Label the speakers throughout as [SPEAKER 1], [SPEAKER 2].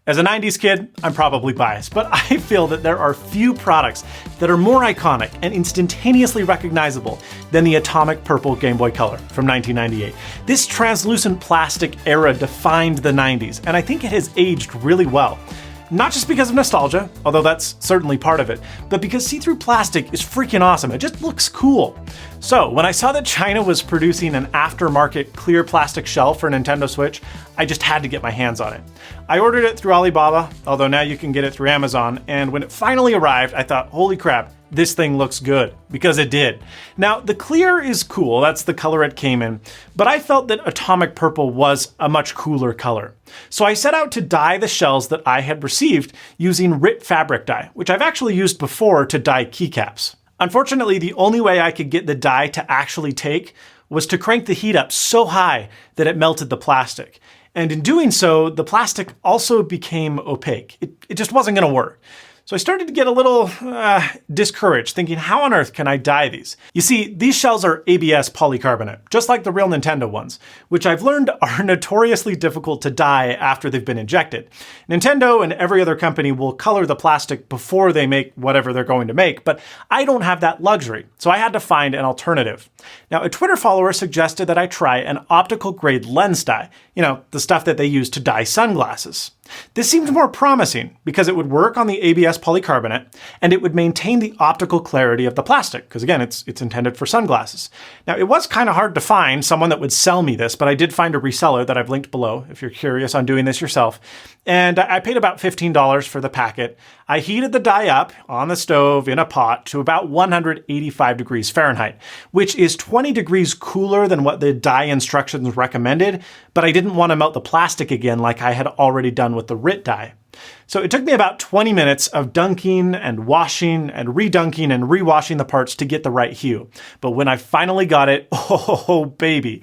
[SPEAKER 1] As a 90s kid, I'm probably biased, but I feel that there are few products that are more iconic and instantaneously recognizable than the atomic purple Game Boy Color from 1998. This translucent plastic era defined the 90s, and I think it has aged really well. Not just because of nostalgia, although that's certainly part of it, but because see-through plastic is freaking awesome. It just looks cool. So when I saw that China was producing an aftermarket clear plastic shell for Nintendo Switch, I just had to get my hands on it. I ordered it through Alibaba, although now you can get it through Amazon, and when it finally arrived, I thought, holy crap, this thing looks good, because it did. Now, the clear is cool, that's the color it came in, but I felt that atomic purple was a much cooler color. So I set out to dye the shells that I had received using RIT fabric dye, which I've actually used before to dye keycaps. Unfortunately, the only way I could get the dye to actually take was to crank the heat up so high that it melted the plastic. And in doing so, the plastic also became opaque. It just wasn't gonna work. So I started to get a little discouraged, thinking, how on earth can I dye these? You see, these shells are ABS polycarbonate, just like the real Nintendo ones, which I've learned are notoriously difficult to dye after they've been injected. Nintendo and every other company will color the plastic before they make whatever they're going to make, but I don't have that luxury, so I had to find an alternative. Now, a Twitter follower suggested that I try an optical grade lens dye, the stuff that they use to dye sunglasses. This seemed more promising because it would work on the ABS polycarbonate and it would maintain the optical clarity of the plastic, because again, it's intended for sunglasses. Now, it was kind of hard to find someone that would sell me this, but I did find a reseller that I've linked below if you're curious on doing this yourself. And I paid about $15 for the packet. I heated the dye up on the stove in a pot to about 185 degrees Fahrenheit, which is 20 degrees cooler than what the dye instructions recommended, but I didn't want to melt the plastic again like I had already done with the RIT dye. So it took me about 20 minutes of dunking and washing and redunking and rewashing the parts to get the right hue. But when I finally got it, oh baby,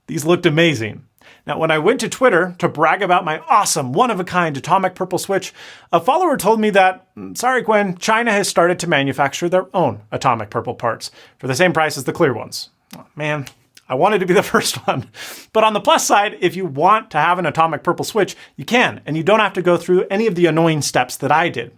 [SPEAKER 1] these looked amazing. Now, when I went to Twitter to brag about my awesome, one-of-a-kind atomic purple Switch, a follower told me that, sorry Gwen, China has started to manufacture their own atomic purple parts for the same price as the clear ones. Oh, man, I wanted to be the first one. But on the plus side, if you want to have an atomic purple Switch, you can, and you don't have to go through any of the annoying steps that I did.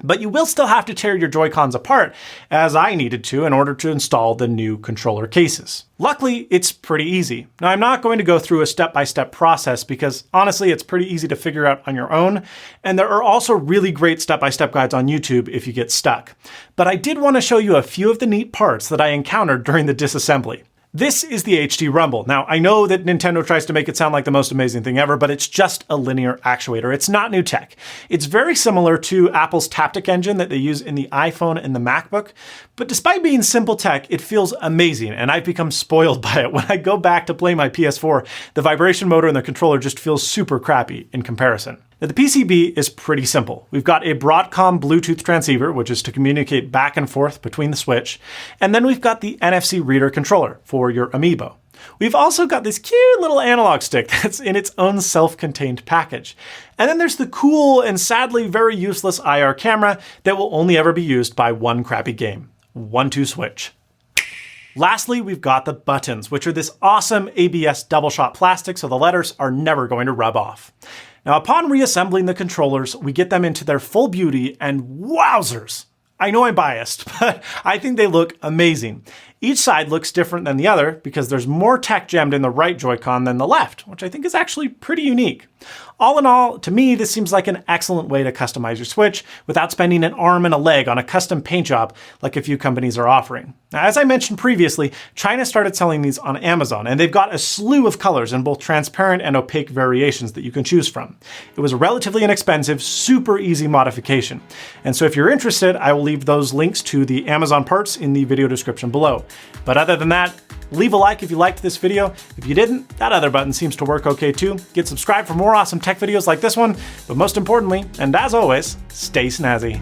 [SPEAKER 1] But you will still have to tear your Joy-Cons apart, as I needed to in order to install the new controller cases. Luckily, it's pretty easy. Now, I'm not going to go through a step-by-step process because honestly, it's pretty easy to figure out on your own, and there are also really great step-by-step guides on YouTube if you get stuck. But I did want to show you a few of the neat parts that I encountered during the disassembly. This is the HT Rumble. Now, I know that Nintendo tries to make it sound like the most amazing thing ever, but it's just a linear actuator. It's not new tech. It's very similar to Apple's Taptic engine that they use in the iPhone and the MacBook, but despite being simple tech, it feels amazing, and I've become spoiled by it. When I go back to play my PS4, the vibration motor and the controller just feels super crappy in comparison. Now, the PCB is pretty simple. We've got a Broadcom Bluetooth transceiver, which is to communicate back and forth between the Switch, and then we've got the NFC reader controller for your Amiibo. We've also got this cute little analog stick that's in its own self-contained package. And then there's the cool and sadly very useless IR camera that will only ever be used by one crappy game, 1-2 Switch. Lastly, we've got the buttons, which are this awesome ABS double shot plastic, so the letters are never going to rub off. Now, upon reassembling the controllers, we get them into their full beauty, and wowzers! I know I'm biased, but I think they look amazing. Each side looks different than the other because there's more tech jammed in the right Joy-Con than the left, which I think is actually pretty unique. All in all, to me, this seems like an excellent way to customize your Switch without spending an arm and a leg on a custom paint job like a few companies are offering. Now, as I mentioned previously, China started selling these on Amazon, and they've got a slew of colors in both transparent and opaque variations that you can choose from. It was a relatively inexpensive, super easy modification. And so if you're interested, I will leave those links to the Amazon parts in the video description below. But other than that, leave a like if you liked this video. If you didn't, that other button seems to work okay too. Get subscribed for more awesome tech videos like this one, but most importantly, and as always, stay snazzy.